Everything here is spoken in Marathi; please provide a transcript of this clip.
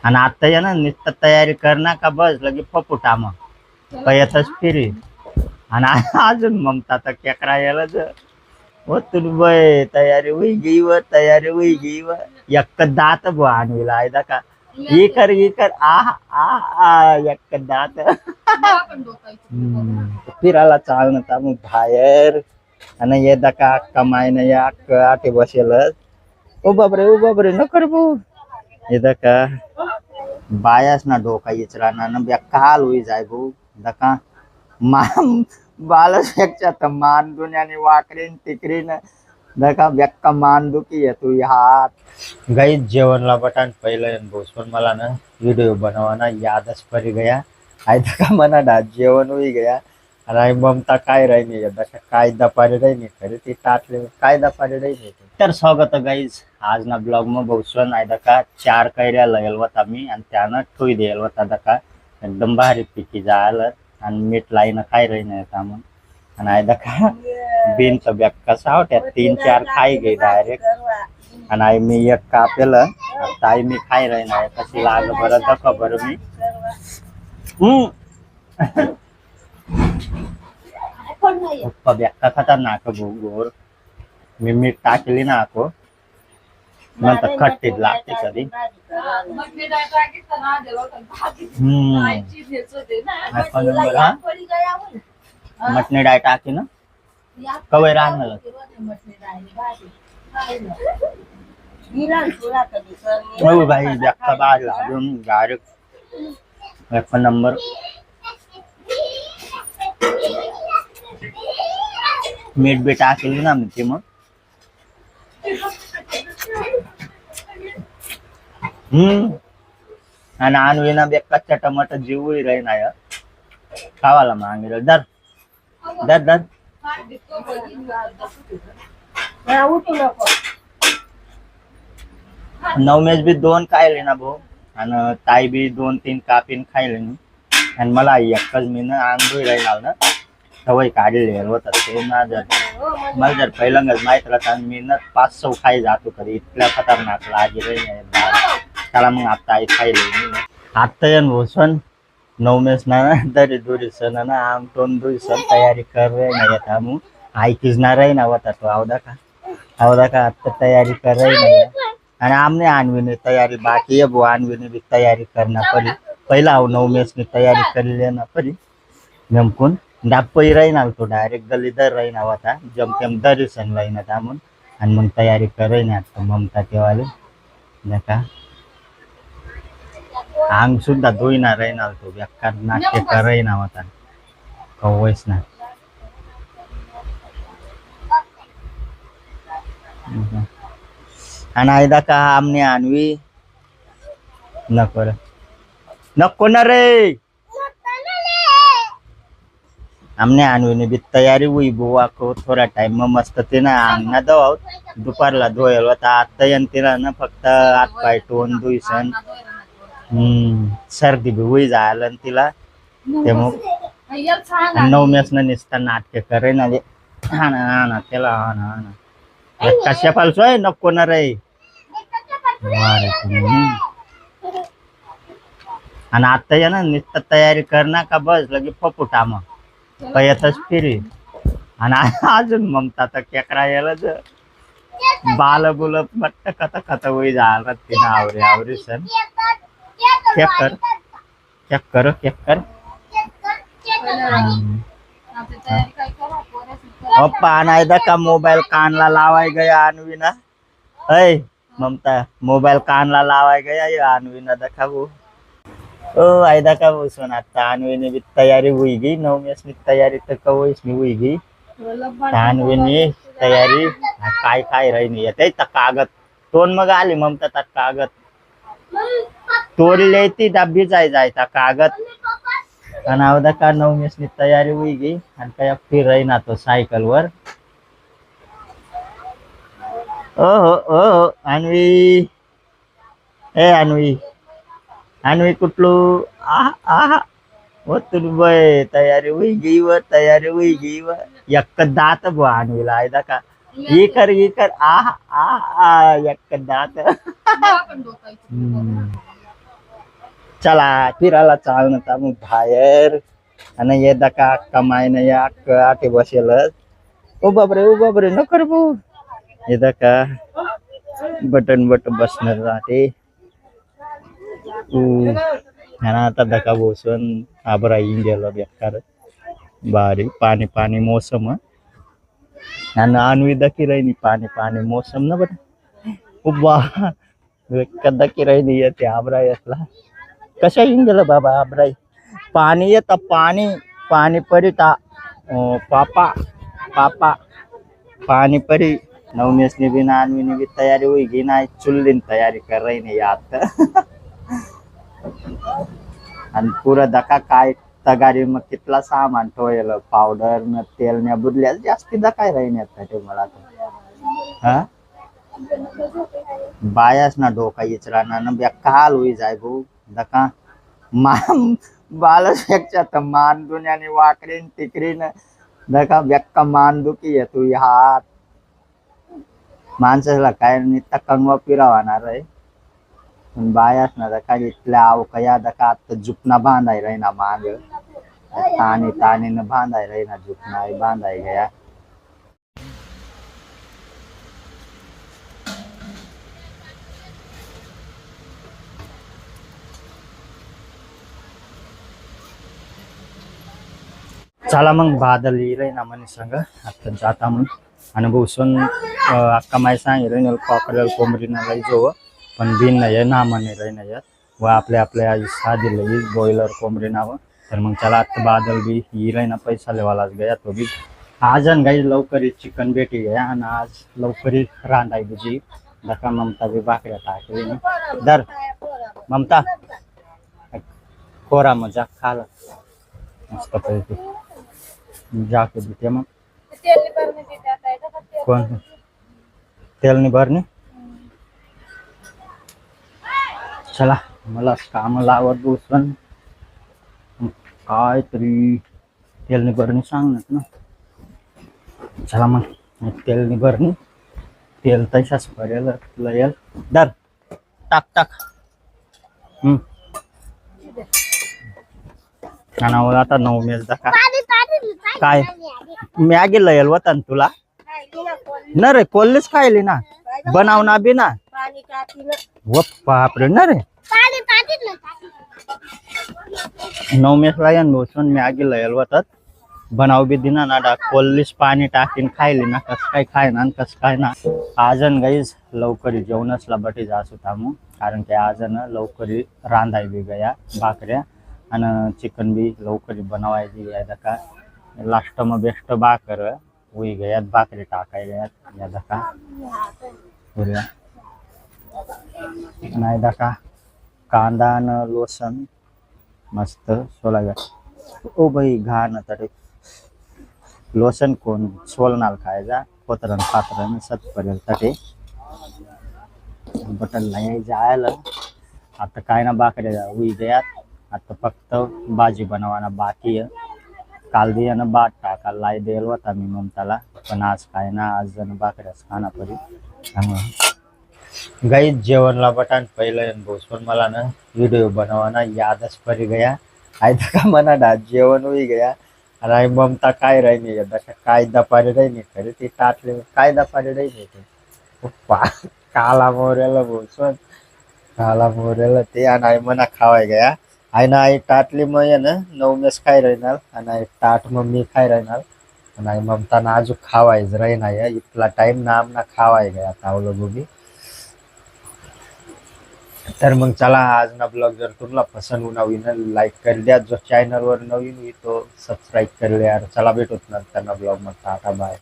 आणि आता ये ना नुसतं तयारी कर ना का बस लगे पपुटा मग कयतच फिरी आणि अजून ममता तर केकरा यायला हो तुला बाय तयारी होई गई व तयारी होई गई व एक दात बुवा आणवीला आहे का ही कर आ एक दात फिरायला चालणं तर मग बाहेर आणि ये दका कमाईनं या आटे बसेलच ओ बापरे नको रे भाऊ हे दका बायास ना डोका इचराना ना बेकाल होई जाय भाऊ दका मान बालशेकच्या तर मान दुन्याने वाकरीन तिकरीन दका बेक्का मान दुखी आहे तू हात गाईच जेवणला बटान पहिलं बोस पण मला ना व्हिडिओ बनवाना यादच परी गया आई दका मना डा जेवण होई गया अरे ममता काय राहिली दका काय दपारी राहिली खरी ती टाटले काय दपारी राहिली तर स्वागत गाईज आज ना ब्लॉग में बहुसन आहे दका 4 कैऱ्या लागेल होता मी आणि त्यानं ठोई द्यायला होता दका एकदम भारी पिकी जायला आणि मीठ लाईन खाय रही नाही मग आणि आहे दका बिन तर बॅग कसा होत्या 3-4 खाई गई डायरेक्ट आणि आई मी एक कापेलं ताई मी खाय रही नाही कशी लाग बरं दका बरं मी पप्पा बॅग खतरनाक गोर मी मीठ टाकली ना ako नंतर खट्टीत लागते कधी मटणी डाळ टाकी ना कवय राहणार हो भाई बेक्का बाहेर लागून डायरेक्ट एक नंबर मीठ बी टाकली ना मी मग आणि आणवीना बे कच्चा टमाटर जीवही राही नाही खावाला मागितलं दर दर दर नवमेश बी 2 खायले ना भाऊ आणि ताई बी 2-3 कापीन खायले मी आणि मला एकच मी ना आंबोळी राहिला ना सवय काढलेली होत ते ना जर मला जर पहिल्यांदाच माहित राहता मी ना 500 खाई जातो कधी इतक्या खतरनाक लागे रे त्याला मग आता आई खायले आता येऊन भोसन नवमेश ना दरी दुरी सण ना आम टोन दुरी सण तयारी कर रहे नाही येता मग आई किसणार ना होता तो आवदा का आता तयारी कर रही नाही आणि आमने आणवीने तयारी बाकी है वो आणवीने भी तयारी करना पड़ी पहिला नवमेश ने तयारी कर लेना पड़ी जमकून डापई राहीना तो डायरेक्ट दलिदर राहीना होता जमतेम दर्शन राहीना थांबून आणि मग तयारी कर ना आता ममता तेवाले नका आंग सुद्धा धुईना राहीना तो बेकार नाट्य करायना होता कवयच ना आणि आयदा का आमने आणवी नको ना रे हमने आणवीने भी तयारी हुई बुआ को थोड़ा टाइम में मस्त ते ना अंगना दो दुपारला धोयल होता आता यंतीला ना फक्त हात पाय टोन दुईसन सर्दी भी हुई जायला तिला ते मग नवमेश न निसता नाट्य करे ना जे हा त्याला हा कशा पालसोय नको ना रे आणि आता ये ना निसता तयारी कर ना का बस लगे पपुटा मग कयतच फिरी आणि अजून ममता तर केकरा यायला बाल बुल मट्ट कथ होई जायला तिनं आवरी सण चेक कर पप्पा आणायदा का मोबाईल कानला लावाय गया आणवीना अय ममता मोबाईल कानला लावाय गया आणवीना दखाबू ओ आयदा का बोसून आता आणवीने भी तयारी हुई गई नवमेश में तयारी तर कवयच मी हुई गई आणवीने तयारी काय रही नाही येते तर कागद तोन मग आली ममता तर कागद तोडले ती डब्बी जायचा कागद आणि आवदा का नवमेशनी तयारी हुई गई आणि काय फिर रही ना तो सायकल वर ओ आणवी ए आणवी कुठलो हो तुला बाय तयारी हुई गई व एक दात बुवा आणवीला आहे का ही कर एक दात चला फिरायला चाल ना मग बाहेर आणि ये दका कमाईने या आठी बसेलच ओ बापरे नको रे भाऊ ये दका बटन बसण्यासाठी आता दका बसून आबरा येऊन गेलो बेकार भारी पाणी पाणी मोसम आणि आणवी दकी राहिनी पाणी पाणी मोसम ना बट उभा कदा की राहिनी येते आबरा येतला कशा येऊन गेलं बाबा आबराई पाणी येतं पाणी पाणी परिता पापा पापा पाणी परी नवनेसनी बी नानवीनी बी तयारी हुई गी नाही चुल्लीन तयारी कर रही नाही आता आणि पुरा दका काय तगारी मग कितला सामान ठेवलं पावडर न तेल न बुडल्या जास्ती दकाय राही ते मला हा बायास ना डोका इचरा ना बेकाल हुई जाय भाऊ दका मान बालपेक्षा तर मान दुन्याने वाकरीन टिकरीन दका बेक्का मान दुखी आहे तू हात माणसाला काय नित्ता कंगवा पिरावणार आहे पण बायास ना दका इथल्या अवकया दका आता जुपना बांधाय राही ना माग तानी तानी न बांधाय राही ना जुपना बांधाय गया चला मग बादल येईल ना म्हणे सांग आता जाता मग आणि बसून अक्का माय सांगितलं कॉकरेल कोंबडीना लई जो पण बिन नाही ना म्हणे राही नाही व आपल्या साधी लई बॉयलर कोंबडी नाव तर मग चला आता बादल बी येईल ना पैसा लेवालाच गया तो बी आज गाई लवकर चिकन भेटी गया आणि आज लवकर रांधाय बुजी दका ममता बी भाकऱ्या टाकली ना दर ममता कोरा मजा खाला मस्त पैकी जाके देते मग कोण तेलनी भरणी चला मला काम लावत बसून काय तरी तेलनी भरणी सांगणार ना चला मग तेलनी भरणी तेल तशाच भरेल लयल दर टाक टाक आता 9 मेल का काय मॅगी लयल होता ना तुला न रे कोल्लीच खायली ना बनाव ना बी ना व बापरे न रे 9 मेसला येऊन बसून मॅगी लयल होतात बनाव बी दिना ना डा कोल्लीच पाणी टाकीन खायली ना कस काय खाय ना कस काय ना आजन गाईज लवकरी जेवणचला बटी जास होता मग कारण की आजन लवकरी रांधाय बी गया भाकऱ्या आणि चिकन बी लवकरी बनवायची गया का लास्ट मग बेस्ट भाकर हुई गयात भाकरी टाकाय गयात या दका नाही दका कांदा न लोसन मस्त सोला गया ओ भाई घाण तरी लोसन कोण सोलनाल खायचा कोतरन पातरन सत पडेल तटे बटन नाही जायला आता काय ना भाकऱ्या हुई गयात आता फक्त भाजी बनवाना बाकी आहे काल दियाना बाट टाका लाई देल होता मी ममताला पण आज काय ना आज जण भाकऱ्याच खाना पडी त्यामुळे गाई जेवणला बटान पहिलं बसून मला ना व्हिडिओ बनवाना यादच परी गया आई का मना डा जेवण हुई गया आणि ममता काय राही नाही दका काय दपारी राही नाही खरे ती टाटले काय दपारी राही नाही ते काला मोऱ्याला बसून काला मोऱ्याला ते आणि मना खावाय गया आई ना आई टाटली मग ना 9 मेस खाय राहणार आणि आई टाट मग मी खाय राहणार आणि आई ममता ना आजू खावायच राही इतला टाइम ना आमना खावाय गया तावलं गोबी तर मग चला आज ना ब्लॉग जर तुम्हाला पसंद होना हुई ना लाईक कर द्या जो चॅनल वर नवीन हुई तो सबस्क्राईब कर लिया चला भेटूत नंतर ना ब्लॉग मग टाटा बाय